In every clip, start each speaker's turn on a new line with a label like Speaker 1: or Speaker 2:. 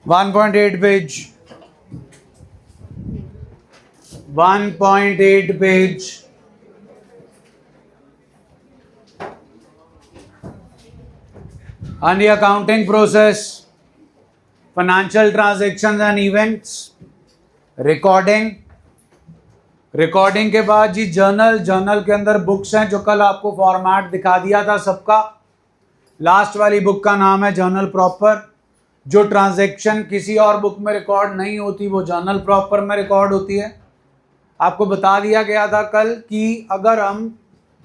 Speaker 1: 1.8 page, 1.8 page. On the accounting process, financial transactions and events, recording, recording के बाद जी journal, journal के अंदर books हैं जो कल आपको फॉर्मेट दिखा दिया था सबका। लास्ट वाली बुक का नाम है जर्नल प्रॉपर। जो ट्रांजैक्शन किसी और बुक में रिकॉर्ड नहीं होती वो जर्नल प्रॉपर में रिकॉर्ड होती है। आपको बता दिया गया था कल कि अगर हम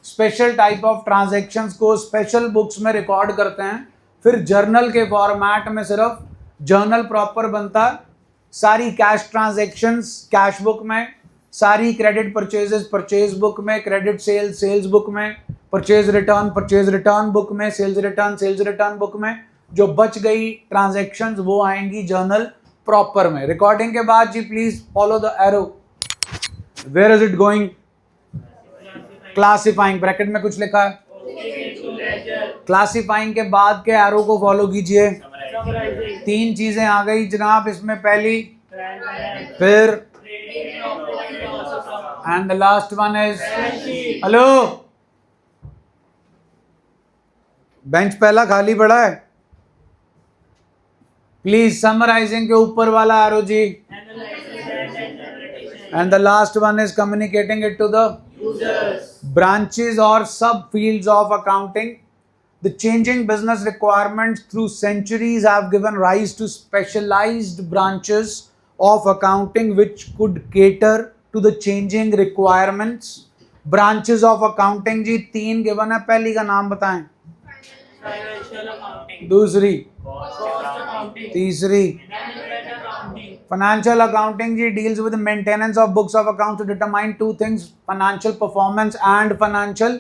Speaker 1: स्पेशल टाइप ऑफ ट्रांजैक्शंस को स्पेशल बुक्स में रिकॉर्ड करते हैं फिर जर्नल के फॉर्मेट में सिर्फ जर्नल प्रॉपर बनता है। सारी कैश ट्रांजैक्शंस कैश बुक में, सारी क्रेडिट परचेजेस परचेज बुक में, क्रेडिट सेल्स सेल्स बुक में, परचेज रिटर्न बुक में, सेल्स रिटर्न बुक में। जो बच गई ट्रांजैक्शंस वो आएंगी जर्नल प्रॉपर में। रिकॉर्डिंग के बाद जी please follow the arrow. Where is it going? Classifying, bracket में कुछ लिखा है। क्लासिफाइंग के बाद के एरो को फॉलो कीजिए। 3 चीजें आ गई जनाब इसमें, पहली, फिर and the last one is hello. Bench पहला खाली पड़ा है, प्लीज समराइजिंग के ऊपर वाला एरो जी। And the last one is communicating it to the branches or subfields of accounting. The changing business requirements through centuries have given rise to specialized branches of accounting which could cater to the changing requirements. Branches of accounting जी 3 given है, पहली का नाम बताएं। दूसरी, तीसरी। Financial accounting ji deals with the maintenance of books of accounts to determine 2 things: financial performance and financial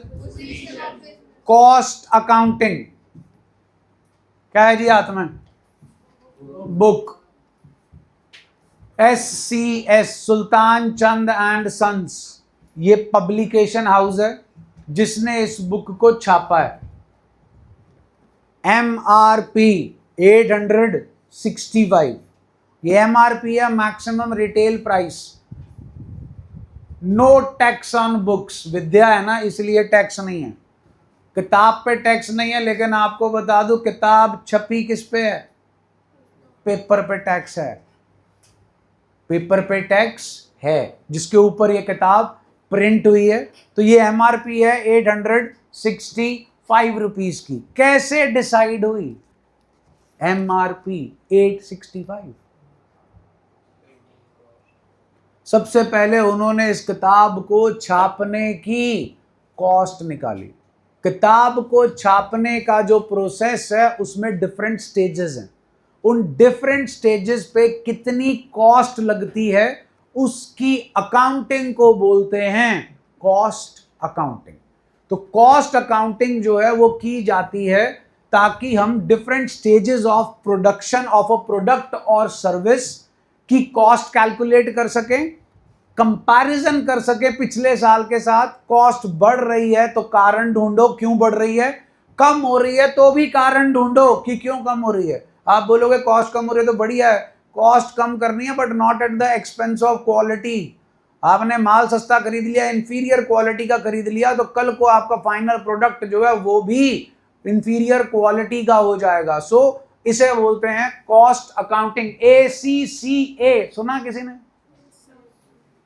Speaker 1: cost accounting। क्या है जी हाथ में? Book. SCS Sultan Chand and Sons, ये पब्लिकेशन हाउस है जिसने इस बुक को छापा है। MRP 865, ये MRP है, maximum retail price. No tax on books, विद्या है ना इसलिए टैक्स नहीं है। किताब पे टैक्स नहीं है, लेकिन आपको बता दूं किताब छपी किस पे है? पेपर पे टैक्स है। पेपर पे टैक्स है जिसके ऊपर ये किताब प्रिंट हुई है। तो ये MRP है 865 रुपीज की। कैसे डिसाइड हुई MRP 865? सबसे पहले उन्होंने इस किताब को छापने की कॉस्ट निकाली। किताब को छापने का जो प्रोसेस है उसमें डिफरेंट स्टेजेस हैं। उन डिफरेंट स्टेजेस पे कितनी कॉस्ट लगती है उसकी अकाउंटिंग को बोलते हैं कॉस्ट अकाउंटिंग। तो कॉस्ट अकाउंटिंग जो है वो की जाती है ताकि हम different stages of production of a product और सर्विस की कॉस्ट कैलकुलेट कर सकें, कंपैरिजन कर सके पिछले साल के साथ। कॉस्ट बढ़ रही है तो कारण ढूंढो क्यों बढ़ रही है, कम हो रही है तो भी कारण ढूंढो कि क्यों कम हो रही है। आप बोलोगे कॉस्ट कम हो रही है तो बढ़िया है, कॉस्ट कम करनी है but not at the expense of quality. आपने माल सस्ता खरीद लिया, इंफीरियर क्वालिटी का खरीद लिया, तो कल को आपका फाइनल प्रोडक्ट जो है वो भी इंफीरियर क्वालिटी का हो जाएगा। सो इसे बोलते हैं कॉस्ट अकाउंटिंग। ACCA सुना किसी ने?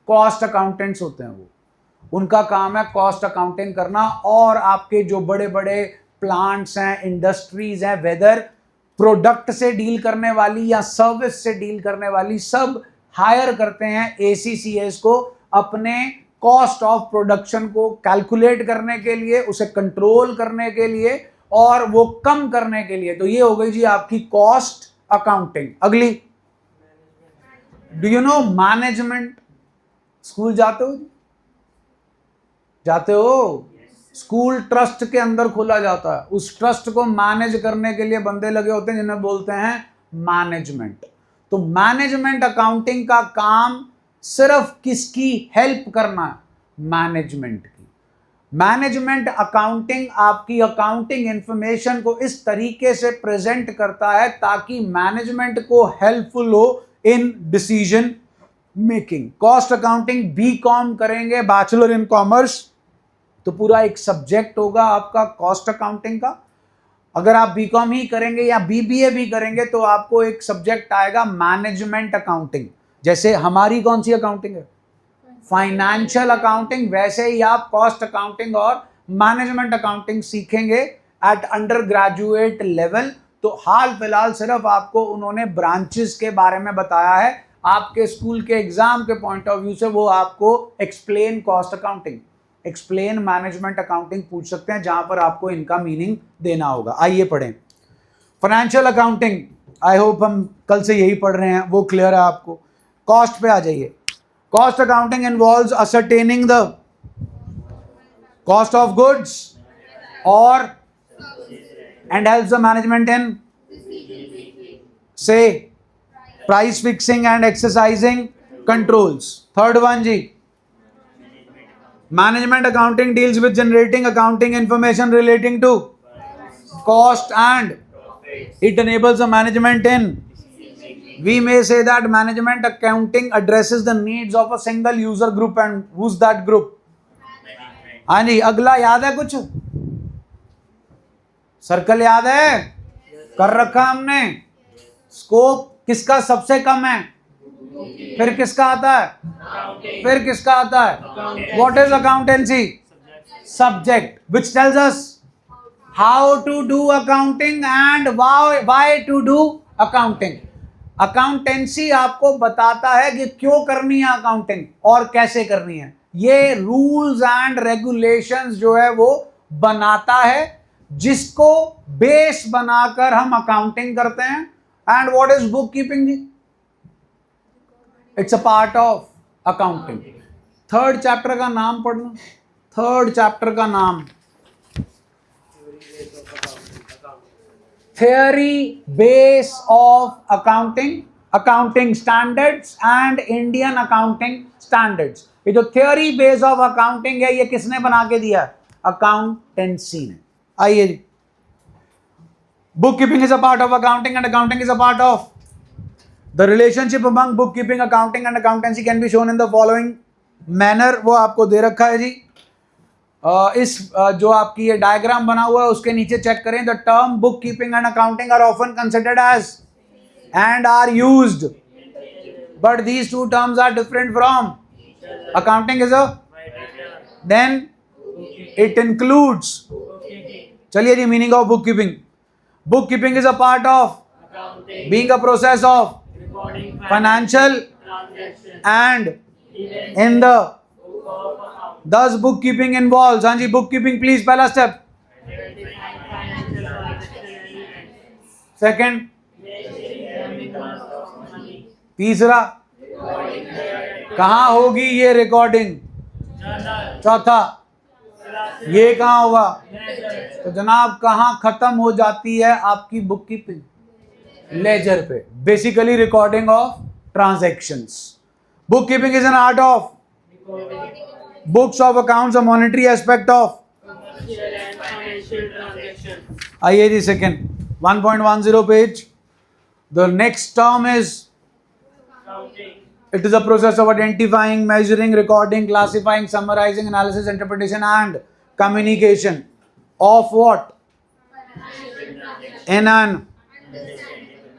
Speaker 1: कॉस्ट अकाउंटेंट्स होते हैं वो, उनका काम है कॉस्ट अकाउंटिंग करना। और आपके जो बड़े बड़े प्लांट्स हैं, इंडस्ट्रीज हैं, वेदर प्रोडक्ट से डील करने वाली या सर्विस से डील करने वाली, सब हायर करते हैं ACCS को अपने कॉस्ट ऑफ प्रोडक्शन को कैलकुलेट करने के लिए, उसे कंट्रोल करने के लिए और वो कम करने के लिए। तो ये हो गई जी आपकी कॉस्ट अकाउंटिंग। अगली, do you know management? School जाते हो? जाते हो? स्कूल ट्रस्ट के अंदर खोला जाता है, उस ट्रस्ट को मैनेज करने के लिए बंदे लगे होते हैं जिन्हें बोलते हैं मैनेजमेंट। तो मैनेजमेंट अकाउंटिंग का काम सिर्फ किसकी हेल्प करना है? मैनेजमेंट की। मैनेजमेंट अकाउंटिंग आपकी अकाउंटिंग इंफॉर्मेशन को इस तरीके से प्रेजेंट करता है ताकि मैनेजमेंट को हेल्पफुल हो in decision making. Cost accounting B Com करेंगे, बैचलर इन कॉमर्स, तो पूरा एक सब्जेक्ट होगा आपका कॉस्ट अकाउंटिंग का। अगर आप बीकॉम ही करेंगे या बीबीए भी करेंगे तो आपको एक सब्जेक्ट आएगा मैनेजमेंट अकाउंटिंग। जैसे हमारी कौन सी अकाउंटिंग है, फाइनेंशियल अकाउंटिंग, वैसे ही आप कॉस्ट अकाउंटिंग और मैनेजमेंट अकाउंटिंग सीखेंगे एट अंडर ग्रेजुएट लेवल। तो हाल फिलहाल सिर्फ आपको उन्होंने ब्रांचेस के बारे में बताया है। आपके स्कूल के एग्जाम के पॉइंट ऑफ व्यू से वो आपको explain cost accounting, explain management accounting पूछ सकते हैं, जहां पर आपको इनका मीनिंग देना होगा। आइए पढ़ें फाइनेंशियल अकाउंटिंग। आई होप हम कल से यही पढ़ रहे हैं, वो क्लियर है आपको। कॉस्ट पे आ जाइए। Cost accounting involves ascertaining the cost of goods or and helps the management in say price fixing and exercising controls. Third one ji, management accounting deals with generating accounting information relating to cost and it enables the management in, we may say that management accounting addresses the needs of a single user group. And who's that group? हाँ जी, अगला याद है कुछ? Circle याद है? कर रखा हमने। स्कोप किसका सबसे कम है, फिर किसका आता है, फिर किसका आता है? What is accountancy? Subject which tells us how to do accounting and why to do accounting. Accountancy आपको बताता है कि क्यों करनी है अकाउंटिंग और कैसे करनी है। ये रूल्स एंड रेगुलेशंस जो है वो बनाता है, जिसको बेस बनाकर हम अकाउंटिंग करते हैं। And what is book keeping जी? It's a part of accounting. Third chapter का नाम पढ़ना, थर्ड चैप्टर का नाम theory base of accounting, accounting standards and Indian accounting standards. ये जो theory base of accounting है ये किसने बना के दिया? Accountancy ने। आइए जी, bookkeeping is a part of accounting and accounting is a part of, the relationship among bookkeeping, accounting and accountancy can be shown in the following manner. वो आपको दे रखा है जी। इस जो आपकी ये डायग्राम बना हुआ है उसके नीचे चेक करें। The term bookkeeping and accounting are often considered as and are used, but these two terms are different from. Accounting is a, then it includes, चलिए जी, meaning of bookkeeping. Bookkeeping is a part of being a process of financial and in the, thus bookkeeping involves, हाँ जी, bookkeeping please, पहला step. Second, तीसरा, कहाँ होगी ये recording? चौथा, ये कहाँ होगा? तो जनाब कहाँ खत्म हो जाती है आपकी बुककीपिंग? लेजर पे, basically recording of transactions. Bookkeeping is an art of, books of accounts, a monetary aspect of commercial and financial transactions. आइए जी, second 1.10 page. The next term is accounting. It is a process of identifying, measuring, recording, classifying, summarizing, analysis, interpretation and communication of what? In an,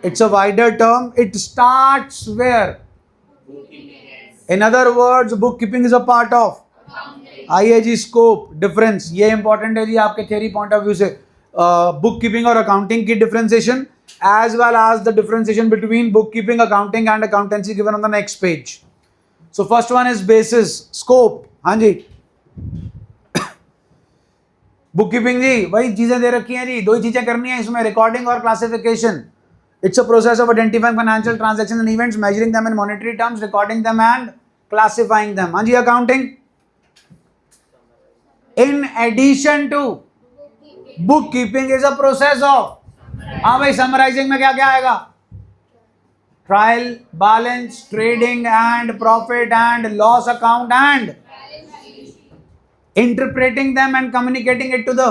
Speaker 1: it's a wider term. It starts where? In other words, bookkeeping is a part of, आइए जी, scope, difference, ये important है जी आपके theory point of view से। Book keeping और accounting की differentiation as well as the differentiation between book keeping, accounting and accountancy given on the next page. So first one is basis, scope. हाँ जी, book keeping जी वही चीजें दे रखी हैं जी, दो ही चीजें करनी है इसमें, रिकॉर्डिंग और classification. It's a process of identifying financial transactions and events, measuring them in monetary terms, recording them and classifying them. हाँ जी, accounting in addition to bookkeeping is a process of, हाँ भाई, समराइजिंग में क्या क्या आएगा? Trial balance, trading and profit and loss account and interpreting them and communicating it to the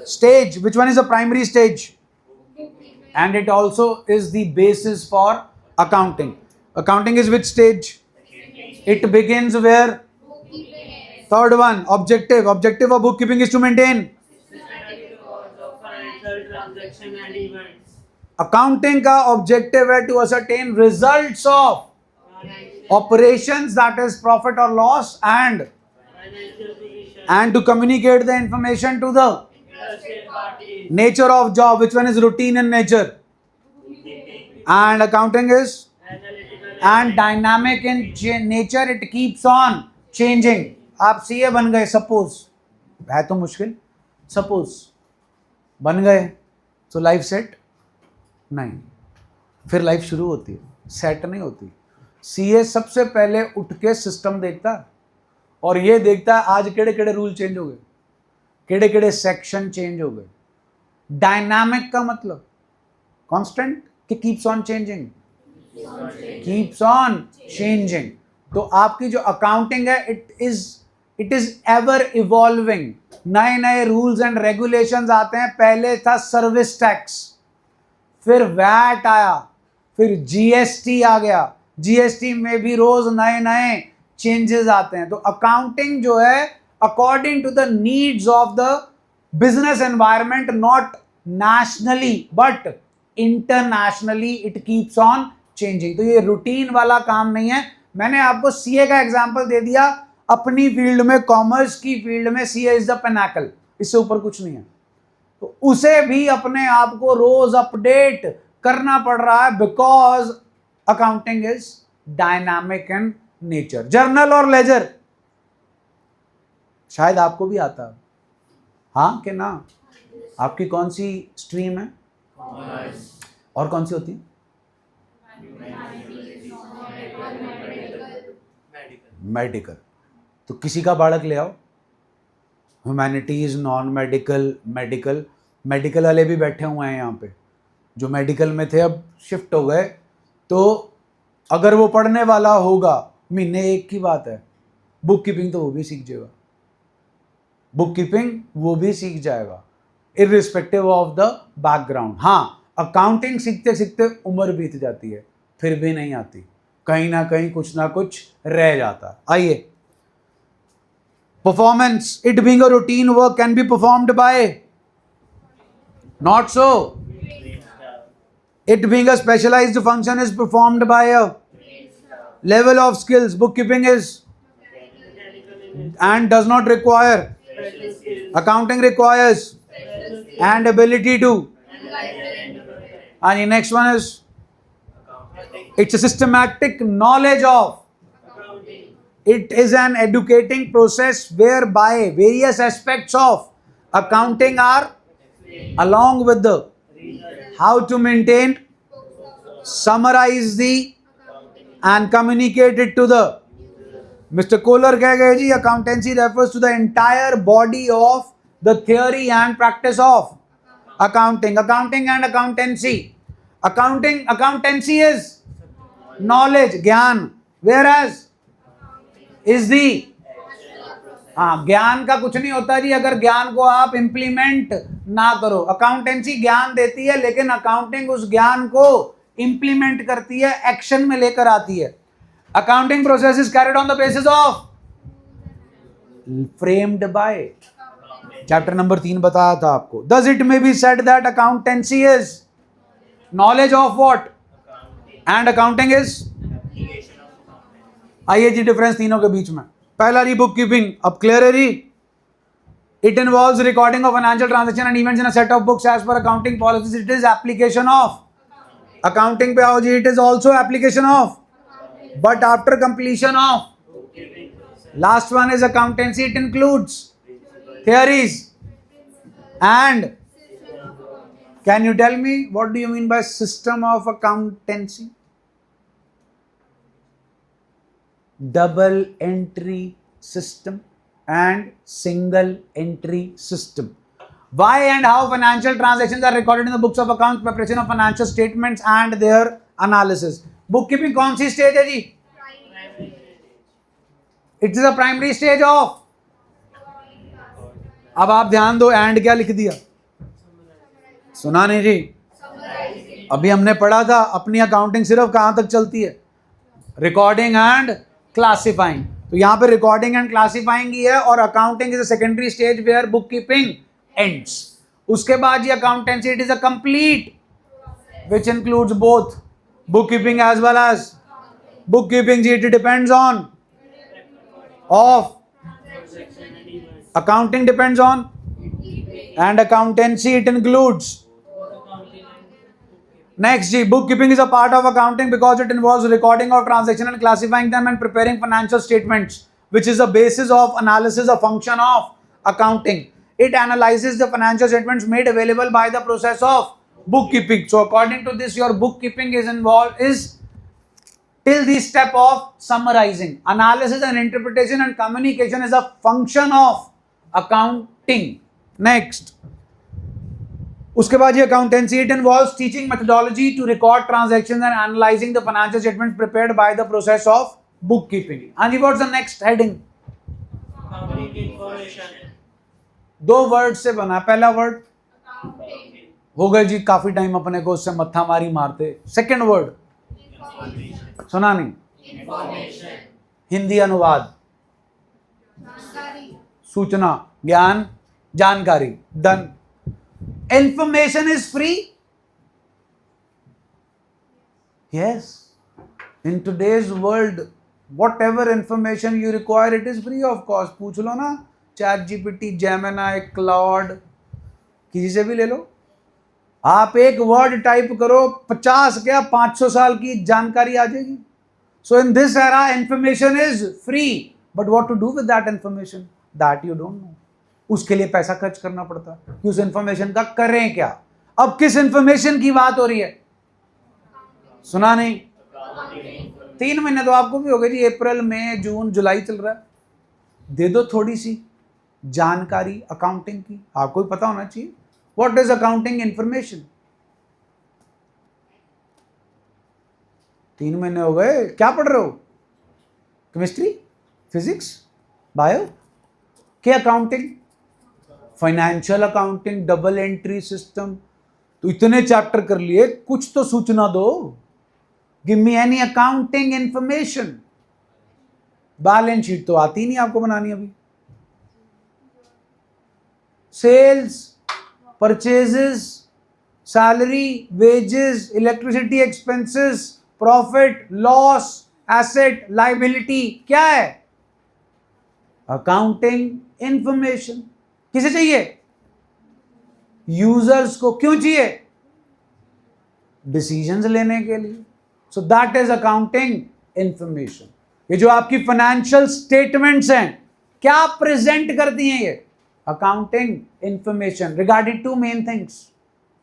Speaker 1: stage. Which one is the primary stage? And it also is the basis for accounting. Accounting is which stage? It begins where? Third one, objective. Objective of bookkeeping is to maintain
Speaker 2: transaction and events.
Speaker 1: Accounting का objective है to ascertain results of operations, that is profit or loss, and
Speaker 2: Financial position.
Speaker 1: to communicate the information to the
Speaker 2: Interested parties.
Speaker 1: nature of job. Which one is routine in nature? And accounting is
Speaker 2: Analytical.
Speaker 1: and dynamic in nature. It keeps on changing. आप CA बन गए, suppose, है तो मुश्किल, suppose बन गए तो life set नहीं, फिर लाइफ शुरू होती है, सेट नहीं होती. सीए सबसे पहले उठ के सिस्टम देखता है और ये देखता है आज केड़े केड़े रूल चेंज हो गए, केड़े केड़े सेक्शन चेंज हो गए. डायनामिक का मतलब कांस्टेंट कि keeps on changing, keeps on changing. तो आपकी जो अकाउंटिंग है इट इज एवर इवॉल्विंग. नए नए रूल्स एंड रेगुलेशंस आते हैं. पहले था सर्विस टैक्स, फिर वैट आया, फिर जीएसटी आ गया. जीएसटी में भी रोज नए नए चेंजेस आते हैं. तो अकाउंटिंग जो है according to the needs of the business environment, not nationally but internationally, it keeps on changing. तो ये रूटीन वाला काम नहीं है. मैंने आपको सीए का एग्जांपल दे दिया. अपनी फील्ड में, कॉमर्स की फील्ड में सीए इज द पिनाकल, इससे ऊपर कुछ नहीं है. तो उसे भी अपने आप को रोज अपडेट करना पड़ रहा है because accounting is dynamic in nature. Journal और लेजर शायद आपको भी आता है, हाँ कि ना? आपकी कौन सी स्ट्रीम है और कौन सी होती है? मेडिकल. तो किसी का बालक ले आओ, humanities, non medical, medical. Medical वाले भी बैठे हुए हैं यहाँ पे, जो मेडिकल में थे अब शिफ्ट हो गए. तो अगर वो पढ़ने वाला होगा, महीने एक की बात है, बुक कीपिंग तो वो भी सीख जाएगा, बुक कीपिंग वो भी सीख जाएगा इररिस्पेक्टिव ऑफ द बैकग्राउंड. हाँ, अकाउंटिंग सीखते सीखते उम्र बीत जाती है, फिर भी नहीं आती, कहीं ना कहीं कुछ ना कुछ रह जाता. आइए, performance. It being a routine work can be performed by, not so. It being a specialised function is performed by a level of skills. Bookkeeping is and does not require. Accounting requires and ability to. And the next one is it's a systematic knowledge of. It is an educating process whereby various aspects of accounting are along with the how to maintain, summarize the and communicate it to the. Mr. Kohler कह गए जी, accountancy refers to the entire body of the theory and practice of accounting. Accounting and accountancy. Accountancy is knowledge, ज्ञान, whereas is the हाँ, ज्ञान का कुछ नहीं होता जी अगर ज्ञान को आप इम्प्लीमेंट ना करो. अकाउंटेंसी ज्ञान देती है, लेकिन अकाउंटिंग उस ज्ञान को इंप्लीमेंट करती है, एक्शन में लेकर आती है. Accounting process is carried on the basis of, framed bye. Chapter number 3 बताया था आपको. Thus it may be said that accountancy is knowledge of what and accounting is. आइए जी, डिफरेंस तीनों के बीच में. पहला जी बुक कीपिंग. अब क्लियर है जी. It involves recording of financial transaction and events in a set of books as per accounting policies. It is application of. Accounting पे आओ जी, it is also application of but after completion of. Last one is accountancy. It includes theories and. Can you tell me what do you mean by system of accountancy? Double entry system and single entry system. Why and how financial transactions are recorded in the books of accounts, preparation of financial statements and their analysis. Bookkeeping कौन सी stage है जी? It is a primary stage of अब आप ध्यान दो, and क्या लिख दिया? सुना नहीं जी? अभी हमने पढ़ा था अपनी अकाउंटिंग सिर्फ कहां तक चलती है? Recording and classifying. तो यहां पे रिकॉर्डिंग एंड क्लासिफाइंग ही है, और accounting is a secondary stage where book keeping ends. उसके बाद ये accountancy, it is a complete which includes both bookkeeping as well as bookkeeping. It depends on of
Speaker 2: transaction and events.
Speaker 1: accounting depends on, and accountancy it includes.
Speaker 2: Accounting and bookkeeping.
Speaker 1: Next G, bookkeeping is a part of accounting because it involves recording of transactions and classifying them and preparing financial statements, which is the basis of analysis, a function of accounting. It analyzes the financial statements made available by the process of bookkeeping. So according to this, your bookkeeping is involved is till the step of summarizing. Analysis and interpretation and communication is a function of accounting. Next, उसके बाद ये accountancy, it involves teaching methodology to record transactions and analyzing the financial statements prepared by the process of bookkeeping. And what's the next heading?
Speaker 2: Accounting information.
Speaker 1: दो word से बना, पहला word हो गए जी, काफी टाइम अपने को उससे मत्था मारी मारते। सेकंड वर्ड सुना नहीं?
Speaker 2: Information.
Speaker 1: हिंदी अनुवाद सूचना, ज्ञान, जानकारी। Done. Information is free? Yes, in today's world whatever information you require, it is free of cost. पूछ लो ना, चैट जीपीटी, जेमिनी, क्लाउड, किसी से भी ले लो। आप एक वर्ड टाइप करो, 50 क्या 500 साल की जानकारी आ जाएगी। So in this era information is free, but what to do with that information, that you don't know. उसके लिए पैसा खर्च करना पड़ता है कि उस इंफॉर्मेशन का करें क्या। अब किस इंफॉर्मेशन की बात हो रही है? सुना नहीं? 3 महीने तो आपको भी हो गए जी, अप्रैल मई जून जुलाई चल रहा है। दे दो थोड़ी सी जानकारी अकाउंटिंग की, आपको भी पता होना चाहिए। What is accounting information? 3 महीने हो गए, क्या पढ़ रहे हो? केमिस्ट्री, फिजिक्स, बायो के accounting, financial accounting, double entry system, तो इतने चैप्टर कर लिए, कुछ तो सूचना दो। Give me any accounting information. Balance sheet तो आती नहीं आपको बनानी अभी। Sales, purchases, salary, wages, electricity expenses, profit, loss, asset, liability, क्या है? Accounting information. किसे चाहिए? यूजर्स को। क्यों चाहिए? डिसीजंस लेने के लिए। So that is accounting information. ये जो आपकी फाइनेंशियल स्टेटमेंट्स हैं, क्या प्रेजेंट करती हैं ये? Accounting information regarding two main things,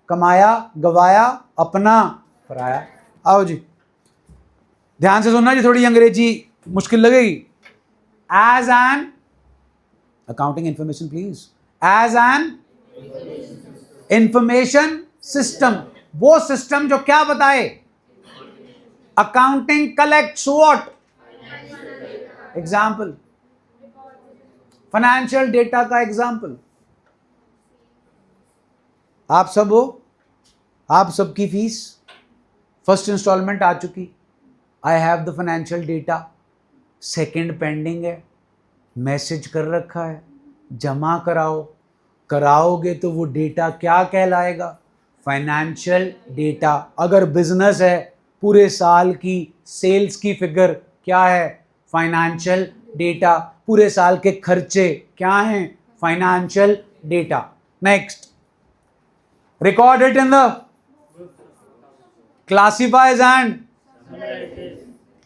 Speaker 1: कमाया, गवाया, अपना, पराया। आओ जी, ध्यान से सुनना जी, थोड़ी अंग्रेजी मुश्किल लगेगी। As an accounting information please, as an information system, वो सिस्टम जो क्या बताए? Accounting collects what? Example, financial data का एग्जाम्पल। आप सब हो, आप सबकी फीस फर्स्ट इंस्टॉलमेंट आ चुकी, I have the financial data, second pending है, मैसेज कर रखा है, जमा कराओ। कराओगे तो वो डेटा क्या कहलाएगा? Financial data. अगर बिजनेस है, पूरे साल की सेल्स की फिगर क्या है? Financial data. पूरे साल के खर्चे क्या हैं? Financial data. Next, record it in the, classifies and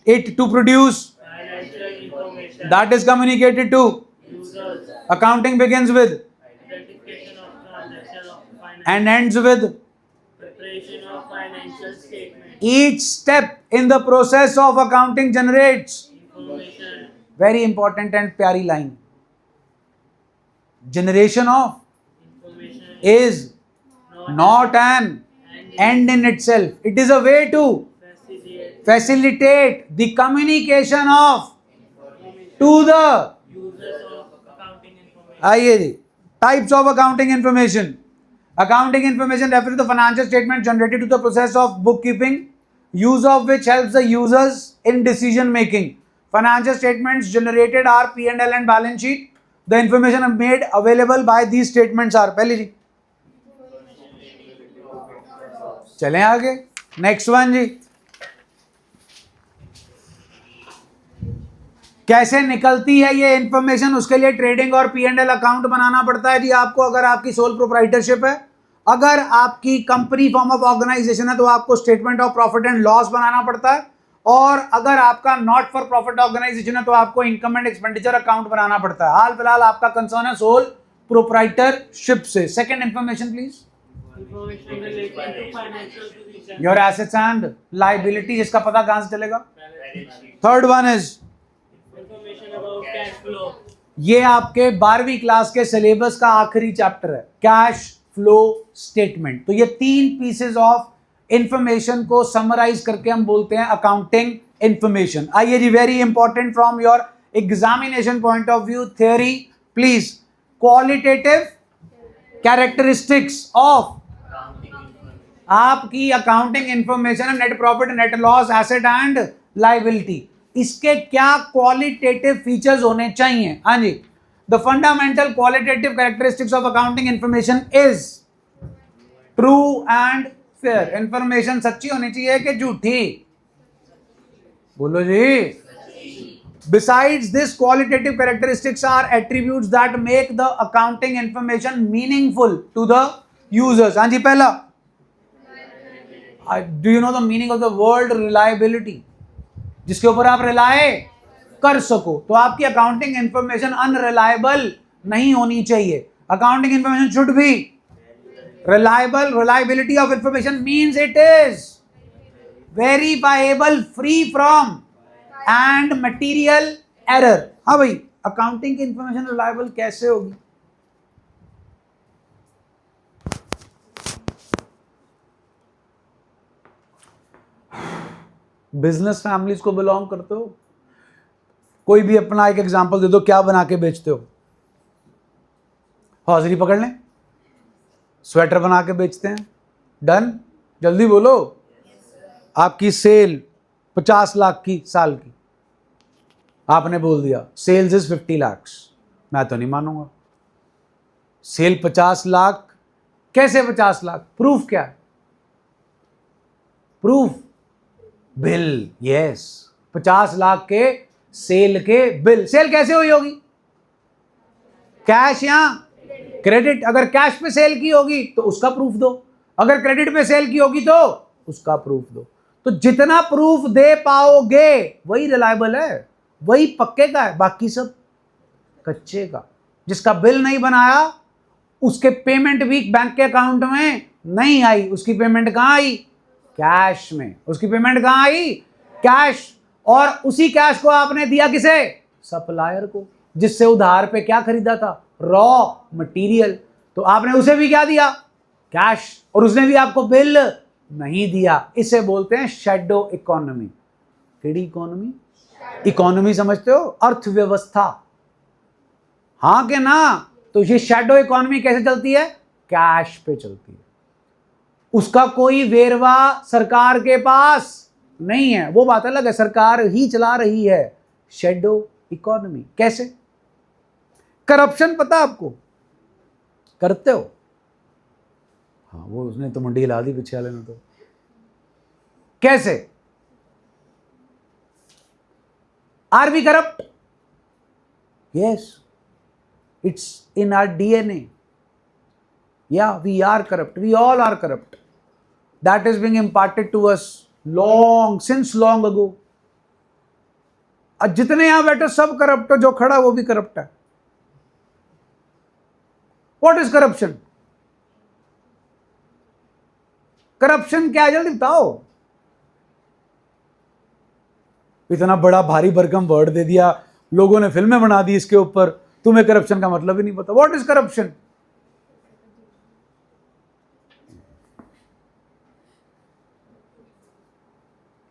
Speaker 1: it to produce
Speaker 2: Financial information.
Speaker 1: that is communicated to.
Speaker 2: Users.
Speaker 1: Accounting begins with
Speaker 2: Identification of transaction of finance.
Speaker 1: and ends with.
Speaker 2: Preparation of financial statement.
Speaker 1: Each step in the process of accounting generates.
Speaker 2: Information.
Speaker 1: Very important and प्यारी line. Generation of
Speaker 2: Information
Speaker 1: is not an end in itself. It is a way to facilitate the communication of to the.
Speaker 2: users of accounting information.
Speaker 1: आइए जी, Types of accounting information. Accounting information refers to the financial statement generated to the process of bookkeeping, use of which helps the users in decision making. Financial statements generated are P&L and balance sheet. The information made available by these statements are, पहली जी, चलें आगे, next one जी, कैसे निकलती है ये information, उसके लिए trading और P&L अकाउंट बनाना पड़ता है जी आपको, अगर आपकी सोल प्रोप्राइटरशिप है। अगर आपकी कंपनी फॉर्म ऑफ ऑर्गेनाइजेशन है तो आपको statement of profit and loss बनाना पड़ता है, और अगर आपका नॉट फॉर प्रॉफिट ऑर्गेनाइजेशन है तो आपको इनकम एंड एक्सपेंडिचर अकाउंट बनाना पड़ता है। हाल फिलहाल आपका कंसर्न है सोल प्रोप्राइटरशिप से। Second information please,
Speaker 2: Information relating to financial position.
Speaker 1: Your assets and liability, जिसका पता कहां से चलेगा। Third one is,
Speaker 2: Information about cash flow.
Speaker 1: ये आपके 12वीं क्लास के सिलेबस का आखिरी चैप्टर है, कैश फ्लो स्टेटमेंट। तो ये 3 पीसेस ऑफ इंफॉर्मेशन को समराइज करके हम बोलते हैं अकाउंटिंग इंफॉर्मेशन। आइए जी, very important from your examination point of view, theory please. Qualitative characteristics of आपकी accounting information, net profit, net loss, asset and liability, इसके क्या क्वालिटेटिव फीचर्स होने चाहिए। हाँ जी, the fundamental qualitative characteristics of accounting information is true and fair. Information सच्ची होनी चाहिए कि झूठी, बोलो जी। Besides this, qualitative characteristics are attributes that make the accounting information meaningful to the users. हाँ जी, पहला, do you know the meaning of the word reliability? जिसके ऊपर आप रिलाय कर सको। तो आपकी अकाउंटिंग इंफॉर्मेशन अनरिलायबल नहीं होनी चाहिए। Accounting information should be reliable. Reliability of information means it is verifiable, free from and material error. हाँ भाई, अकाउंटिंग की इंफॉर्मेशन रिलायबल कैसे होगी? बिजनेस फैमिलीज को बिलोंग करते हो? कोई भी अपना एक एग्जांपल दे दो, क्या बना के बेचते हो? हाजिरी पकड़ लें, स्वेटर बना के बेचते हैं। डन, जल्दी बोलो। आपकी सेल 50 लाख की साल की, आपने बोल दिया सेल्स इज 50 लाख, मैं तो नहीं मानूंगा। सेल 50 लाख, कैसे 50 लाख? प्रूफ क्या है? Proof bill. यस, 50 लाख के सेल के बिल। सेल कैसे हुई होगी? कैश या क्रेडिट? अगर कैश पे सेल की होगी तो उसका प्रूफ दो, अगर क्रेडिट पे सेल की होगी तो उसका प्रूफ दो। तो जितना प्रूफ दे पाओगे वही रिलायबल है, वही पक्के का है, बाकी सब कच्चे का। जिसका बिल नहीं बनाया उसके पेमेंट भी बैंक के अकाउंट में नहीं आई, उसकी पेमेंट कहां आई? कैश में। उसकी पेमेंट कहां आई? कैश। और उसी कैश को आपने दिया किसे? सप्लायर को, जिससे उधार पे क्या खरीदा था? Raw material. तो आपने उसे भी क्या दिया? कैश। और उसने भी आपको बिल नहीं दिया। इसे बोलते हैं शैडो इकोनॉमी। केड़ी इकोनॉमी? इकोनॉमी समझते हो? अर्थव्यवस्था। हाँ के ना? तो ये शैडो इकोनॉमी कैसे चलती है? कैश पे चलती है। उसका कोई वेरवा सरकार के पास नहीं है, वो बात अलग है, सरकार ही चला रही है। शैडो इकोनॉमी कैसे? करप्शन पता आपको? करते हो? हाँ, वो उसने तो मंडी हिला दी पीछे वाले ने। तो कैसे? Are we corrupt? Yes, it's in our DNA. Yeah, we are corrupt. We all are corrupt. That is being imparted to us since long ago. जितने यहां बैठे सब करप्ट हो, जो खड़ा वो भी करप्ट है। What is corruption? करप्शन क्या है जल्दी बताओ। इतना बड़ा भारी भरकम वर्ड दे दिया, लोगों ने फिल्में बना दी इसके ऊपर, तुम्हें करप्शन का मतलब ही नहीं पता। What is corruption?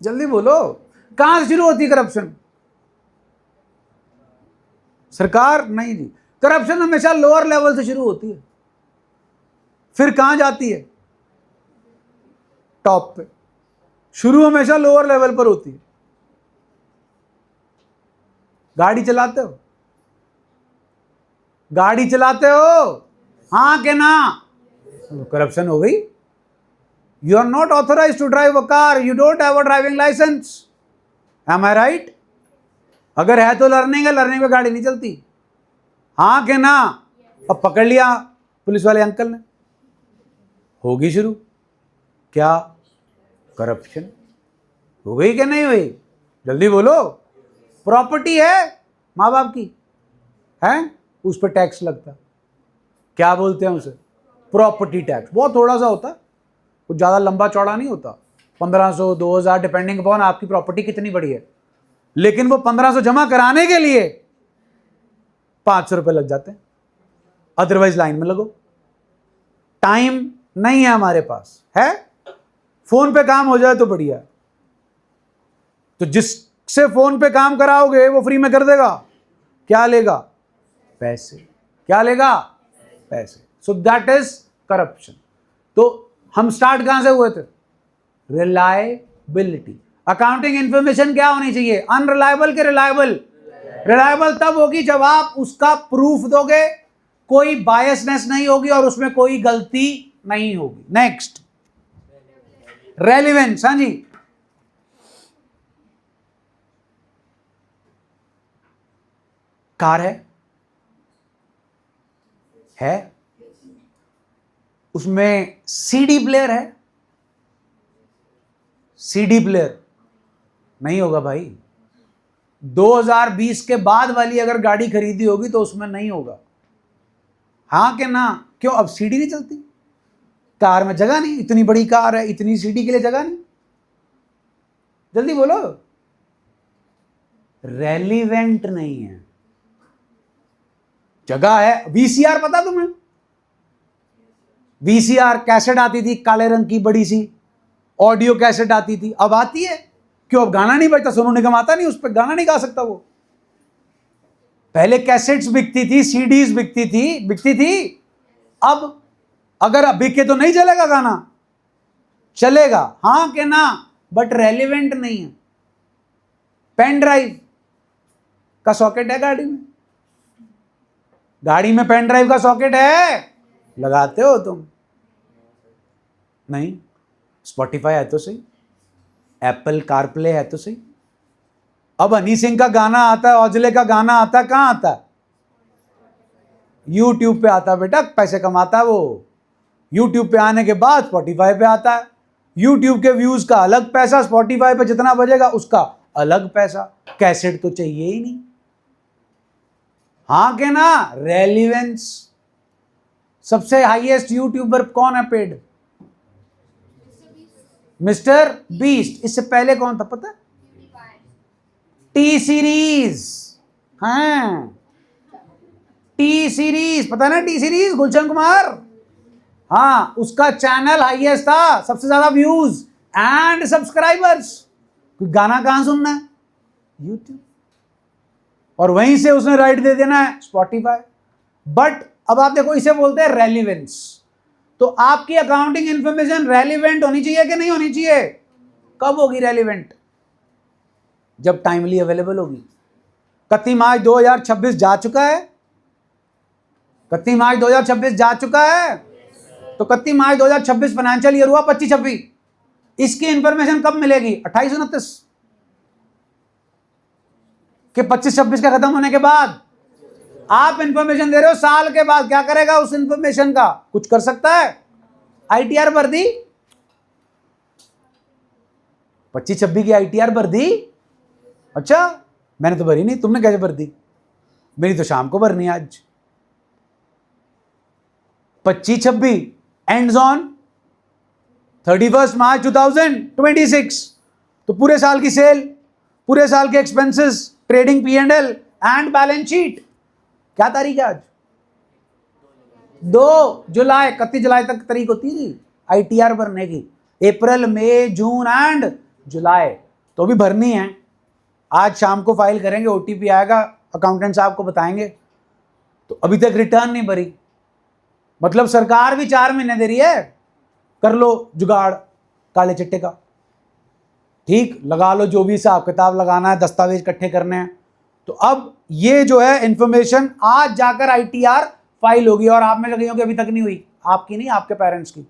Speaker 1: जल्दी बोलो, कहां से शुरू होती है करप्शन? सरकार नहीं जी, करप्शन हमेशा लोअर लेवल से शुरू होती है, फिर कहां जाती है? टॉप पे। शुरू हमेशा लोअर लेवल पर होती है। गाड़ी चलाते हो, गाड़ी चलाते हो, हाँ के ना? करप्शन हो गई। You are not authorise to drive a car, you don't have a driving licence, am I right? अगर है तो लर्निंग है, लर्निंग में गाड़ी नहीं चलती, हाँ के ना? अब पकड़ लिया पुलिस वाले अंकल ने, होगी शुरू क्या? करप्शन। हो गई कि नहीं हुई? जल्दी बोलो। प्रॉपर्टी है माँ बाप की, है, उस पर टैक्स लगता, क्या बोलते हैं उसे? Property tax. बहुत थोड़ा सा होता, कुछ ज़्यादा लंबा चौड़ा नहीं होता, 1500 2000 डिपेंडिंग अपॉन आपकी प्रॉपर्टी कितनी बड़ी है। लेकिन वो 1500 जमा कराने के लिए 500 रुपये लग जाते हैं, अदरवाइज लाइन में लगो। टाइम नहीं है हमारे पास, है, फोन पे काम हो जाए तो बढ़िया है। तो जिससे फोन पे काम कराओगे वो फ्री में कर देगा, क्या लेगा? पैसे। क्या लेगा? पैसे। So that is corruption. तो हम स्टार्ट कहां से हुए थे? रिलायबिलिटी। अकाउंटिंग इंफॉर्मेशन क्या होनी चाहिए? अनरिलायबल के रिलायबल? रिलायबल तब होगी जब आप उसका प्रूफ दोगे, कोई बायसनेस नहीं होगी और उसमें कोई गलती नहीं होगी। Next, relevance. हाँ जी, कार है, उसमें सीडी प्लेयर है? सीडी प्लेयर नहीं होगा भाई। 2020 के बाद वाली अगर गाड़ी खरीदी होगी तो उसमें नहीं होगा, हाँ कि ना? क्यों? अब सीडी नहीं चलती, कार में जगह नहीं, इतनी बड़ी कार है, इतनी सीडी के लिए जगह नहीं। जल्दी बोलो। रेलिवेंट नहीं है, जगह है। वीसीआर पता तुम्हें? वीसीआर कैसेट आती थी काले रंग की बड़ी सी, ऑडियो कैसेट आती थी, अब आती है क्यों? अब गाना नहीं बजता, सोनू निगम आता नहीं, उस पर गाना नहीं गा सकता वो। पहले कैसेट्स बिकती थी, सीडीज बिकती थी। अब अगर अब बिके तो नहीं चलेगा गाना? चलेगा, हाँ के ना? बट रेलिवेंट नहीं है। पेन ड्राइव का सॉकेट है गाड़ी में? गाड़ी में पेन ड्राइव का सॉकेट है? लगाते हो तुम? नहीं। स्पॉटिफाई है तो सही, एप्पल कारप्ले है तो सही। अब हनी सिंह का गाना आता है, औजले का गाना आता है, कहां आता है? यूट्यूब पे आता है बेटा, पैसे कमाता है वो। यूट्यूब पे आने के बाद स्पॉटिफाई पे आता है। यूट्यूब के व्यूज का अलग पैसा, स्पॉटिफाई पे जितना बजेगा उसका अलग पैसा। कैसेट तो चाहिए ही नहीं, हाँ के ना? रेलिवेंस। सबसे हाईएस्ट यूट्यूबर कौन है पेड? Mister beast. इससे पहले कौन था पता? T series. हाँ, टी सीरीज पता ना? टी सीरीज गुलशन कुमार, हाँ, उसका चैनल हाईएस्ट था, सबसे ज्यादा व्यूज एंड सब्सक्राइबर्स। गाना कहां सुनना है? यूट्यूब, और वहीं से उसने राइट दे देना है स्पॉटिफाई। बट अब आप देखो, इसे बोलते हैं रेलिवेंस। तो आपकी अकाउंटिंग इंफॉर्मेशन रेलिवेंट होनी चाहिए कि नहीं होनी चाहिए? कब होगी रेलिवेंट? जब टाइमली अवेलेबल होगी। 31 मार्च 2026 जा चुका है, 31 मार्च 2026 जा चुका है। तो 31 मार्च 2026 फाइनेंशियल ईयर हुआ 25-26। इसकी इंफॉर्मेशन कब मिलेगी? 28-29 के 25-26 का खत्म होने के बाद। आप इंफॉर्मेशन दे रहे हो साल के बाद, क्या करेगा उस इंफॉर्मेशन का? कुछ कर सकता है? आईटीआर भर दी, 25-26 की आईटीआर भर दी? अच्छा, मैंने तो भरी नहीं, तुमने कैसे भर दी? मेरी तो शाम को भरनी है आज। 25-26 एंड्स ऑन 31 मार्च 2026। तो पूरे साल की सेल, पूरे साल के expenses, trading P&L and balance sheet. क्या तारीख है आज? 2 जुलाई। 31 जुलाई तक तारीख होती है आईटीआर भरने की। अप्रैल, मई, जून एंड जुलाई तो भी भरनी है। आज शाम को फाइल करेंगे, ओटीपी आएगा, अकाउंटेंट साहब को बताएंगे, तो अभी तक रिटर्न नहीं भरी, मतलब सरकार भी 4 महीने दे रही है, कर लो जुगाड़ काले चिट्टे का, ठीक, लगा लो जो भी हिसाब किताब लगाना है, दस्तावेज इकट्ठे करने हैं। तो अब ये जो है इंफॉर्मेशन आज जाकर आईटीआर फाइल होगी, और आप में लगी होगी अभी तक नहीं हुई, आपकी नहीं, आपके पेरेंट्स की।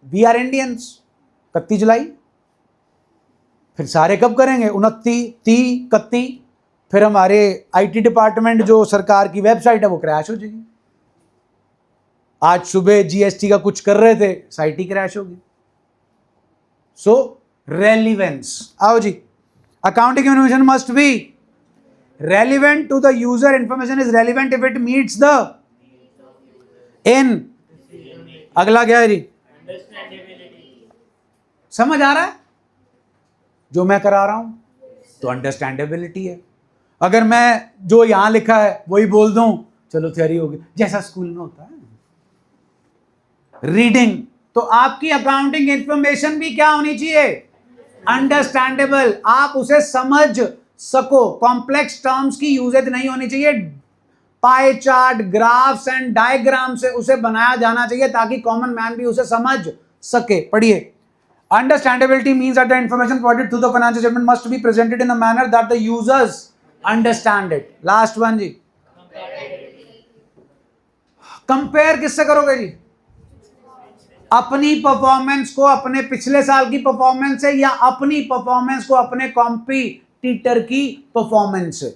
Speaker 1: वी आर इंडियंस, 31 जुलाई, फिर सारे कब करेंगे, 29, 30, 31, फिर हमारे आईटी डिपार्टमेंट जो सरकार की वेबसाइट है वो क्रैश हो जाएगी। आज सुबह जीएसटी का कुछ कर रहे थे, साइट ही क्रैश होगी। सो रेलिवेंस, आओ जी, accounting information must be relevant to the user, information is relevant if it meets the in, अगला क्या है जी, समझ आ रहा है जो मैं करा रहा हूं, तो अंडरस्टैंडेबिलिटी है। अगर मैं जो यहां लिखा है वही बोल दूं, चलो थ्योरी होगी, जैसा स्कूल में होता है रीडिंग, तो आपकी अकाउंटिंग इंफॉर्मेशन भी क्या होनी चाहिए, अंडरस्टैंडेबल, आप उसे समझ सको, कॉम्प्लेक्स टर्म्स की यूजेज नहीं होनी चाहिए, pie chart, graphs and diagram से उसे बनाया जाना चाहिए ताकि कॉमन मैन भी उसे समझ सके। पढ़िए, understandability means that the information provided through the financial statement must be presented in a manner that the users understand it. Last one जी, कंपेयर किससे करोगे जी, अपनी परफॉर्मेंस को अपने पिछले साल की परफॉर्मेंस से, या अपनी परफॉर्मेंस को अपने कॉम्पिटिटर की परफॉर्मेंस से।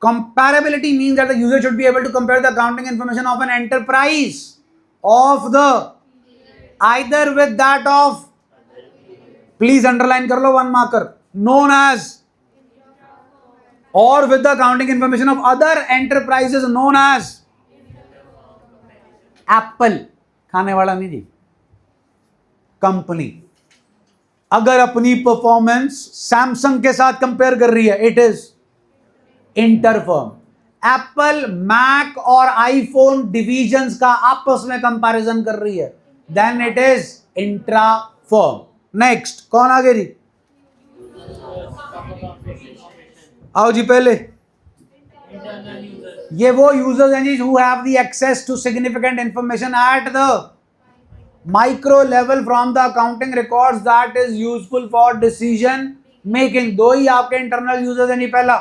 Speaker 1: Comparability means that the user should be able to compare the accounting information of an enterprise of the either with that of, please underline कर लो 1 marker, known as, or with the accounting information of other enterprises known as Apple, खाने वाला नहीं जी, company अगर अपनी performance Samsung के साथ compare कर रही है, it is interfirm. Apple, Mac और आईफोन डिविजन्स का आपस में कंपैरिजन कर रही है, then it is intrafirm. Next, कौन आगे जी, आओ जी पहले, ये वो यूजर्स हैं जी who have the access to significant information at the micro level from the accounting records that is useful for decision making. दो ही आपके इंटरनल यूजर्स हैं जी। पहला,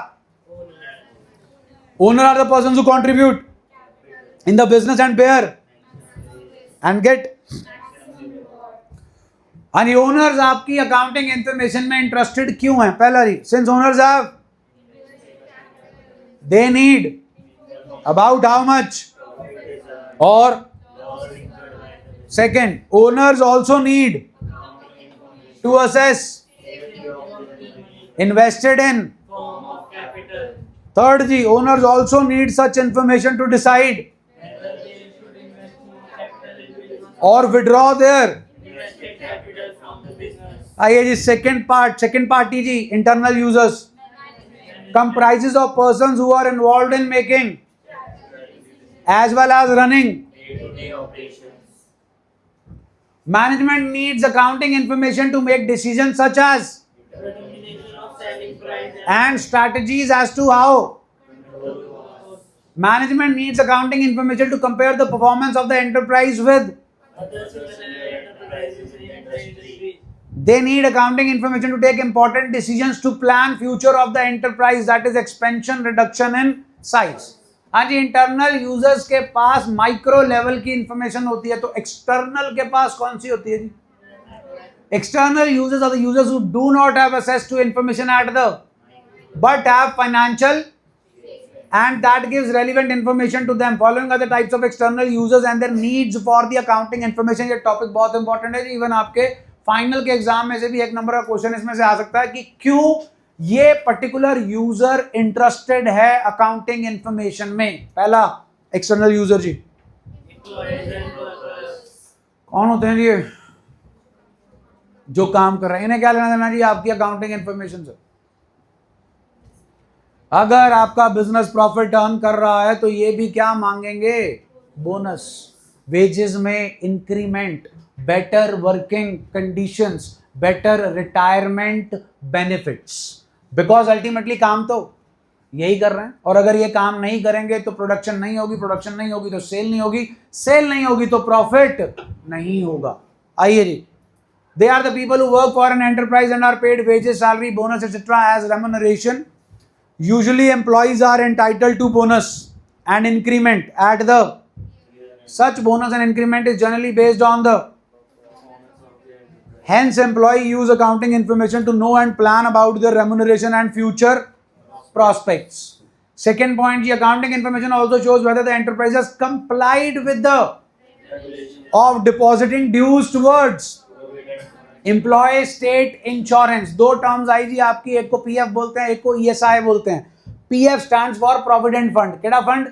Speaker 1: owner are the persons who contribute in the business and bear and get, यानी owners आपकी accounting information में interested क्यों हैं? पहला जी, since owners have, they need about how much, or second, owners also need to assess invested in, third ji, owners also need such information to decide or withdraw their, आइए जी second party जी, internal users comprises of persons who are involved in making as well as running. Management needs accounting information to make decisions such as and strategies as to how. Management needs accounting information to compare the performance of the enterprise with. They need accounting information to take important decisions to plan future of the enterprise, that is expansion, reduction in size. हाँ जी, internal users के पास micro level की information होती है, तो external के पास कौन सी होती है जी? External users are the users who do not have access to information at the but have financial and that gives relevant information to them. Following are the types of external users and their needs for the accounting information. ये topic बहुत important है जी, even आपके final के exam में से भी एक number का क्वेश्चन इसमें से आ सकता है कि क्यों ये पर्टिकुलर यूजर इंटरेस्टेड है अकाउंटिंग इंफॉर्मेशन में। पहला, एक्सटर्नल यूजर जी कौन होते हैं जी? जो काम कर रहे हैं, इन्हें क्या लेना देना जी आपकी अकाउंटिंग इंफॉर्मेशन से? अगर आपका बिजनेस प्रॉफिट अर्न कर रहा है तो ये भी क्या मांगेंगे? बोनस, वेजेस में increment, better working conditions, better retirement benefits, because ultimately काम तो यही कर रहे हैं। और अगर ये काम नहीं करेंगे तो प्रोडक्शन नहीं होगी, प्रोडक्शन नहीं होगी तो सेल नहीं होगी, सेल नहीं होगी तो प्रॉफिट नहीं होगा। आइए जी, they are the people who work for an enterprise and are paid wages, salary, bonus etcetera as remuneration. Usually employees are entitled to bonus and increment at the such bonus and increment is generally based on the hence employee use accounting information to know and plan about their remuneration and future prospects. Second point, the accounting information also shows whether the enterprise has complied with the of depositing dues towards employee state insurance. दो terms आई जी आपकी, एक को PF बोलते हैं, एक को ESI बोलते हैं। PF stands for provident fund, केड़ा fund?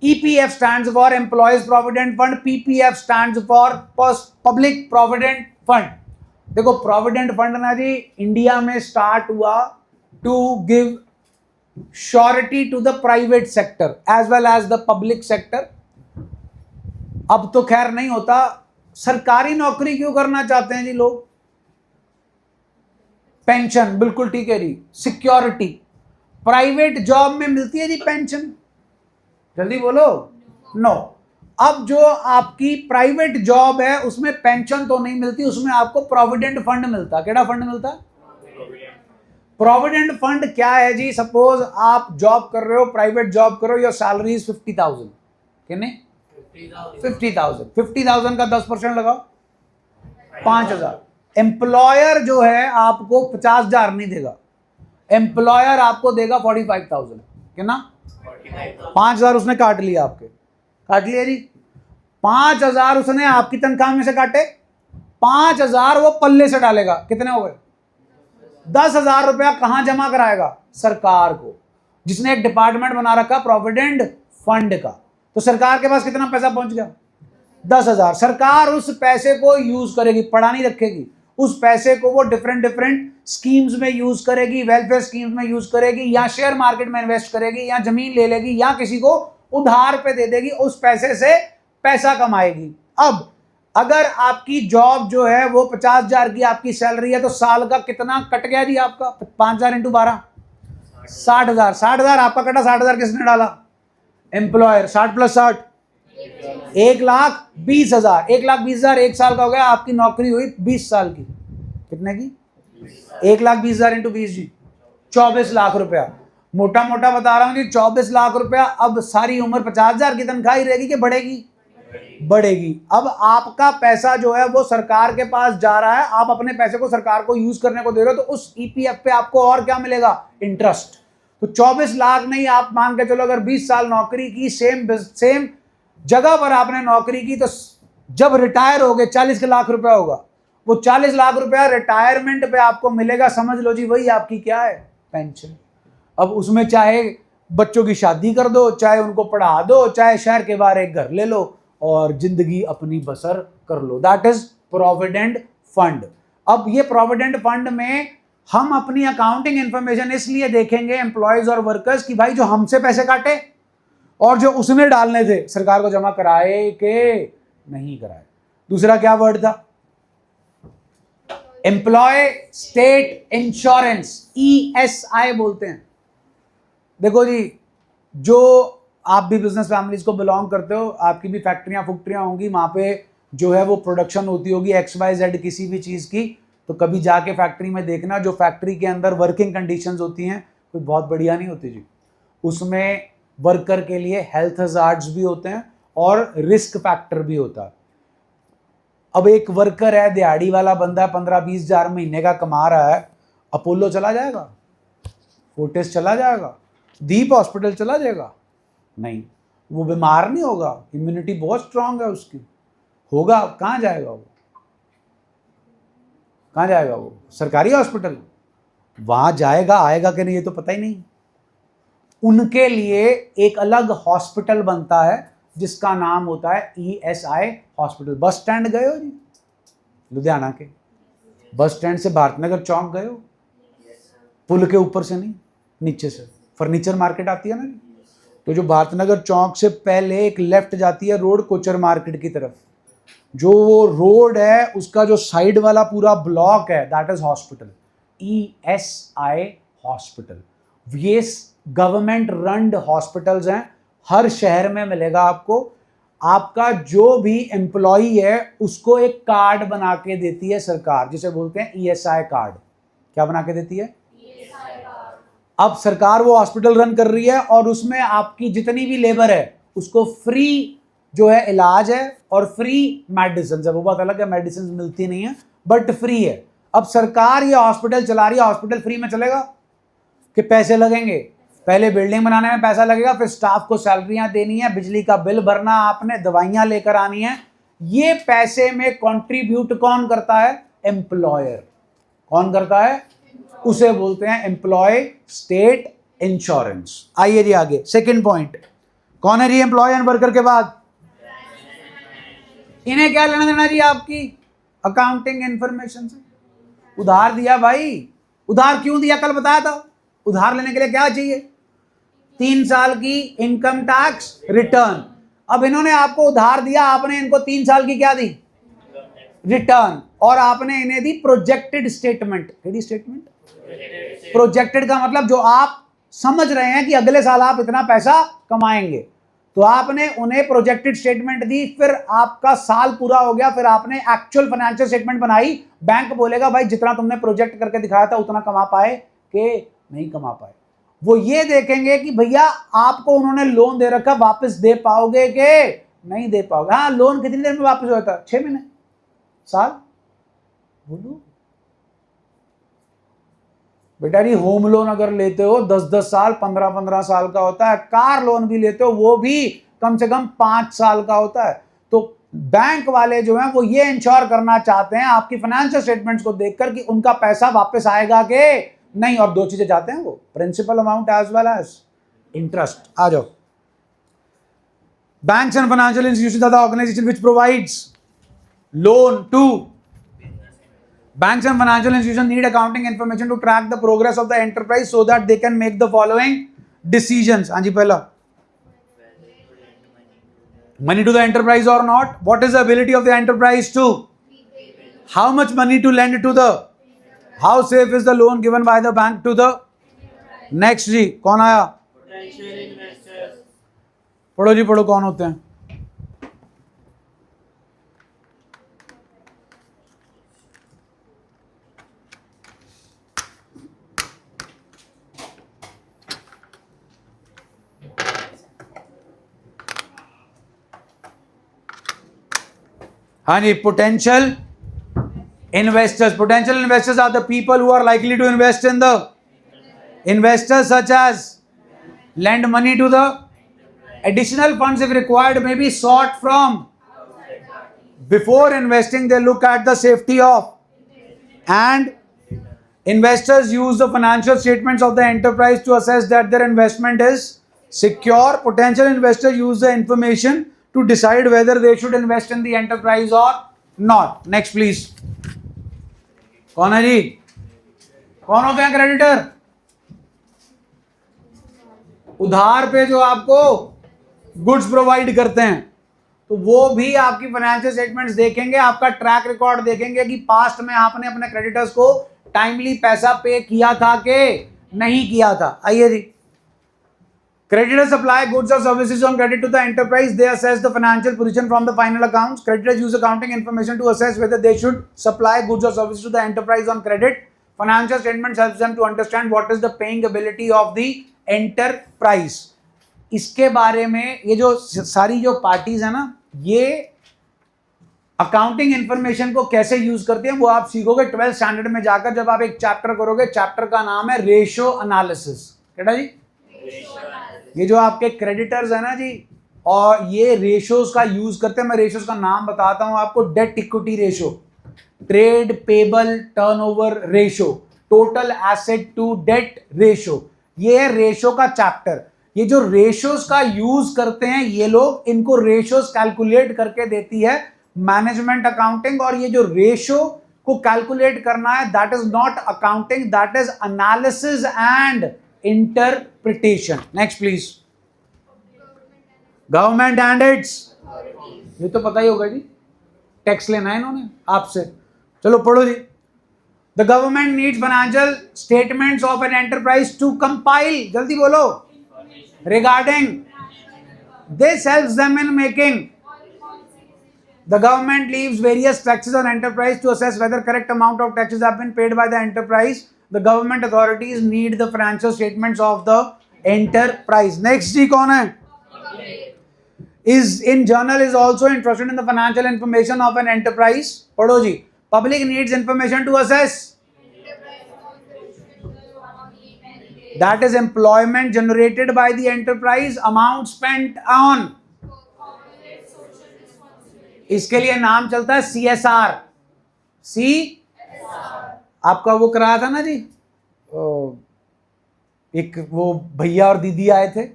Speaker 1: EPF stands for employees provident fund, PPF stands for public provident fund. देखो प्रोविडेंट फंड ना जी इंडिया में स्टार्ट हुआ to give surety to the private sector as well as the public sector. अब तो खैर नहीं होता। सरकारी नौकरी क्यों करना चाहते हैं जी लोग? पेंशन, बिल्कुल ठीक है जी, सिक्योरिटी। प्राइवेट जॉब में मिलती है जी पेंशन? जल्दी बोलो, नो। अब जो आपकी प्राइवेट जॉब है उसमें पेंशन तो नहीं मिलती, उसमें आपको प्रोविडेंट फंड मिलता। केड़ा फंड मिलता? प्रोविडेंट फंड क्या है जी? सपोज आप जॉब कर रहे हो, प्राइवेट जॉब करो, योर सैलरी इज 50,000, कितने? 50,000। 50,000 का 10% लगाओ, 5,000। एम्प्लॉयर जो है आपको 50,000 नहीं देगा, एम्प्लॉयर आपको देगा 45,000। कितना? 5,000 उसने काट लिया, आपके काट लिया जी। 5,000 उसने आपकी तनख्वाह में से काटे, 5,000 वो पल्ले से डालेगा। कितने हो गए? 10,000 रुपया कहां जमा कराएगा? सरकार को, जिसने एक डिपार्टमेंट बना रखा प्रोविडेंट फंड का। तो सरकार के पास कितना पैसा पहुंच गया? 10,000। सरकार उस पैसे को यूज करेगी, पड़ा नहीं रखेगी। उस पैसे को वो डिफरेंट स्कीम्स में यूज करेगी, वेलफेयर स्कीम्स में यूज करेगी, या शेयर मार्केट में इन्वेस्ट करेगी, या जमीन ले लेगी, या किसी को उधार पे दे देगी, उस पैसे से पैसा कमाएगी। अब अगर आपकी जॉब जो है वो 50,000 की आपकी सैलरी है, तो साल का कितना कट गया जी आपका? 5,000 इंटू 12, 60,000। 60,000 आपका कटा, 60,000 किसने डाला? एम्प्लॉयर। 60 प्लस 60, 1,20,000। 1,20,000 एक साल का हो गया। आपकी नौकरी हुई 20 साल की, कितने की? 1,20,000 इंटू 20 जी, 24 लाख रुपया। मोटा मोटा बता रहा हूं जी, 24 लाख रुपया। अब सारी उम्र 50,000 की तनख्वाह ही रहेगी कि बढ़ेगी? बढ़ेगी। अब आपका पैसा जो है वो सरकार के पास जा रहा है, आप अपने पैसे को सरकार को यूज करने को दे रहे हो, तो उस ईपीएफ पे आपको और क्या मिलेगा? इंटरेस्ट। तो 24 लाख नहीं, आप मान के चलो अगर 20 साल नौकरी की, सेम जगह पर आपने नौकरी की, तो जब रिटायर हो गए 40 लाख रुपया होगा। वो 40 लाख रुपया रिटायरमेंट पे आपको मिलेगा। समझ लो जी, वही आपकी क्या है? पेंशन। अब उसमें चाहे बच्चों की शादी कर दो, चाहे उनको पढ़ा दो, चाहे शहर के बाहर एक घर ले लो और जिंदगी अपनी बसर कर लो। That is provident fund. अब ये प्रोविडेंट फंड में हम अपनी अकाउंटिंग इंफॉर्मेशन इसलिए देखेंगे एम्प्लॉयज और वर्कर्स की भाई जो हमसे पैसे काटे और जो उसने डालने थे सरकार को जमा कराए के नहीं कराए। दूसरा क्या वर्ड था? एम्प्लॉय स्टेट इंश्योरेंस, ईएसआई बोलते हैं। देखो जी, जो आप भी बिजनेस फैमिलीज को बिलोंग करते हो, आपकी भी फैक्ट्रियां फुक्ट्रियां होंगी, वहां पे जो है वो प्रोडक्शन होती होगी XYZ किसी भी चीज की। तो कभी जाके फैक्ट्री में देखना, जो फैक्ट्री के अंदर वर्किंग कंडीशंस होती हैं कोई बहुत बढ़िया नहीं होती जी। उसमें वर्कर के लिए हेल्थ हजार्ड्स भी होते हैं और रिस्क फैक्टर भी होता है। अब एक वर्कर है, दिहाड़ी वाला बंदा, 15-20 हजार महीने का कमा रहा है, अपोलो चला जाएगा? फोर्टिस चला जाएगा? दीप हॉस्पिटल चला जाएगा? नहीं। वो बीमार नहीं होगा, इम्यूनिटी बहुत स्ट्रांग है उसकी, होगा। कहाँ जाएगा वो? कहाँ जाएगा वो? सरकारी हॉस्पिटल। वहां जाएगा, आएगा कि नहीं ये तो पता ही नहीं। उनके लिए एक अलग हॉस्पिटल बनता है जिसका नाम होता है ईएसआई हॉस्पिटल। बस स्टैंड गए हो जी? लुधियाना के बस स्टैंड से भारतनगर चौक गए हो? पुल के ऊपर से नहीं, नीचे से फर्नीचर मार्केट आती है ना, तो जो भारतनगर चौक से पहले एक लेफ्ट जाती है रोड कोचर मार्केट की तरफ, जो वो रोड है उसका जो साइड वाला पूरा ब्लॉक है that is hospital, ESI hospital. ये गवर्नमेंट रन हॉस्पिटल्स हैं, हर शहर में मिलेगा आपको। आपका जो भी एम्प्लॉई है उसको एक कार्ड बना के देती है सरकार, जिसे बोलते हैं ईएसआई कार्ड। क्या बना के देती है? अब सरकार वो हॉस्पिटल रन कर रही है और उसमें आपकी जितनी भी लेबर है उसको फ्री जो है इलाज है और फ्री मेडिसिन है। वो बात अलग है, मेडिसिन मिलती नहीं है बट फ्री है। अब सरकार ये हॉस्पिटल चला रही है, हॉस्पिटल फ्री में चलेगा कि पैसे लगेंगे? पहले बिल्डिंग बनाने में पैसा लगेगा, फिर स्टाफ को सैलरियां देनी है, बिजली का बिल भरना, आपने दवाइयां लेकर आनी है। ये पैसे में कंट्रीब्यूट कौन करता है? एम्प्लॉयर। कौन करता है? उसे बोलते हैं एम्प्लॉय स्टेट इंश्योरेंस। आइए जी आगे, सेकंड पॉइंट। कौन है जी एम्प्लॉय एंड वर्कर के बाद? इन्हें क्या लेना देना जी आपकी अकाउंटिंग इंफॉर्मेशन से? उधार दिया भाई, उधार क्यों दिया? कल बताया था। उधार लेने के लिए क्या चाहिए? 3 साल की इनकम टैक्स रिटर्न। अब इन्होंने आपको उधार दिया, आपने इनको 3 साल की क्या दी? रिटर्न। और आपने इन्हें दी प्रोजेक्टेड स्टेटमेंट। केडी स्टेटमेंट? प्रोजेक्टेड का मतलब जो आप समझ रहे हैं कि अगले साल आप इतना पैसा कमाएंगे, तो आपने उन्हें प्रोजेक्टेड स्टेटमेंट दी। फिर आपका साल पूरा हो गया, फिर आपने एक्चुअल फाइनेंशियल स्टेटमेंट बनाई। बैंक बोलेगा भाई जितना तुमने प्रोजेक्ट करके दिखाया था उतना कमा पाए कि नहीं कमा पाए। वो ये देखेंगे कि भैया आपको उन्होंने लोन दे रखा, वापस दे पाओगे कि नहीं दे पाओगे। हाँ, लोन कितनी देर में वापस होता है? 6 महीने, साल? बोलो बेटा जी, होम लोन अगर लेते हो 10-10 साल, 15-15 साल का होता है। कार लोन भी लेते हो वो भी कम से कम 5 साल का होता है। तो बैंक वाले जो हैं वो ये इंश्योर करना चाहते हैं आपकी फाइनेंशियल स्टेटमेंट्स को देखकर कि उनका पैसा वापस आएगा कि नहीं। और 2 चीजें चाहते हैं वो, principal amount as well as interest. आ जाओ। Banks and financial institutions are the organisation which provides loan to banks and financial institutions need accounting information to track the progress of the enterprise so that they can make the following decisions. हाँ जी, पहला money to the enterprise or not. What is the ability of the enterprise to? How much money to lend to the? How safe is the loan given by the bank to the? Next जी, कौन आया?
Speaker 2: Potential investors.
Speaker 1: पढ़ो जी पढ़ो, कौन होते हैं? हाँ जी, potential investors. Potential investors are the people who are likely to invest in the investors, such as lend money to the additional funds if required may be sought from. Before investing they look at the safety of, and investors use the financial statements of the enterprise to assess that their investment is secure. Potential investors use the information to decide whether they should invest in the enterprise or not. Next please. कौन है जी? कौन होते हैं creditor? उधार पे जो आपको goods provide करते हैं, तो वो भी आपकी फाइनेंशियल स्टेटमेंट्स देखेंगे, आपका ट्रैक रिकॉर्ड देखेंगे कि पास्ट में आपने अपने क्रेडिटर्स को टाइमली पैसा पे किया था कि नहीं किया था। आइए जी। Creditors supply goods or services on credit to the enterprise. They assess the financial position from the final accounts. Creditors use accounting information to assess whether they should supply goods or services to the enterprise on credit. Financial statements helps them to understand what is the paying ability of the enterprise. इसके बारे में ये जो सारी जो parties है ना, ये अकाउंटिंग इंफॉर्मेशन को कैसे यूज करते हैं वो आप सीखोगे 12th स्टैंडर्ड में जाकर। जब आप एक चैप्टर करोगे, चैप्टर का नाम है रेशो एनालिसिस। क्या जी? ये जो आपके क्रेडिटर्स है ना जी, और ये रेशोज का यूज करते हैं। मैं रेशोज का नाम बताता हूं आपको। Debt equity ratio, trade payable turnover ratio, total asset to debt ratio. ये है रेशो का चैप्टर। ये जो रेशोज का यूज करते हैं ये लोग, इनको रेशोज कैलकुलेट करके देती है मैनेजमेंट अकाउंटिंग। और ये जो रेशो को कैलकुलेट करना है, that is not accounting, that is analysis and interpretation. Next please. Government and it's, ये तो पता ही होगा जी, टैक्स लेना है इन्होंने आपसे। चलो पढ़ो जी। The government needs financial statements of an enterprise to compile, jaldi bolo, regarding this helps them in making. The government leaves various taxes on enterprise to assess whether correct amount of taxes have been paid by the enterprise. The government authorities need the financial statements of the enterprise. Next जी कौन है? Is in journal is also interested in the financial information of an enterprise. पढ़ो जी. Public needs information to assess. That is employment generated by the enterprise, amount spent on. इसके लिए नाम चलता है CSR. आपका वो कराया था ना जी, एक वो भैया और दीदी आए थे,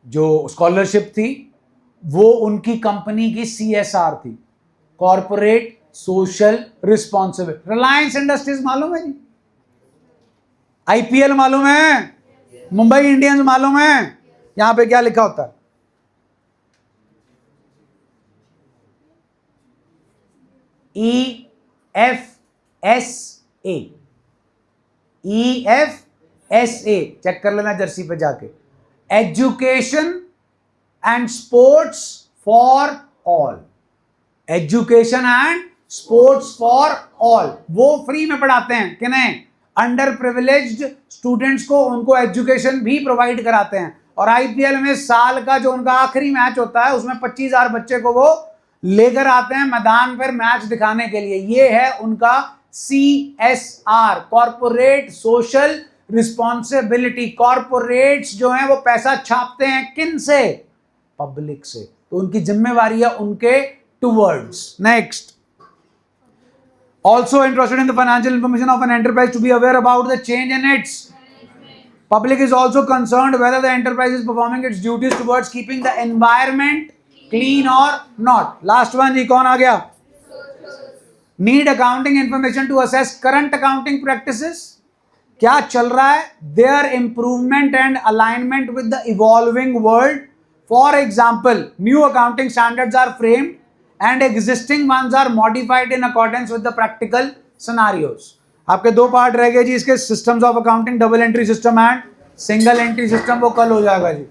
Speaker 1: जो स्कॉलरशिप थी, वो उनकी कंपनी की CSR थी, corporate social responsibility. Reliance industries मालूम है जी, IPL मालूम है, मुंबई इंडियंस मालूम है. यहां पे क्या लिखा होता है? EFSA चेक कर लेना जर्सी पे जाके. Education and sports for all. Education and sports for all, वो फ्री में पढ़ाते हैं. किन्हें? अंडर प्रिविलेज्ड स्टूडेंट्स को, उनको एजुकेशन भी प्रोवाइड कराते हैं. और IPL में साल का जो उनका आखिरी मैच होता है, उसमें 25,000 बच्चे को वो लेकर आते हैं मैदान पर मैच दिखाने के लिए. ये है उनका CSR, corporate social responsibility. Corporates जो हैं वो पैसा छापते हैं किन से? पब्लिक से. तो उनकी जिम्मेवारी है उनके towards. Next, also interested in the financial information of an enterprise to be aware about the change in its. Public is also concerned whether the enterprise is performing its duties towards keeping the environment clean or not. Last one जी कौन आ गया? Need accounting information to assess current accounting practices. क्या चल रहा है? Their improvement and alignment with the evolving world. For example, new accounting standards are framed and existing ones are modified in accordance with the practical scenarios. आपके दो part रह गए जी इसके, systems of accounting, double entry system and single entry system, वो कल हो जाएगा जी.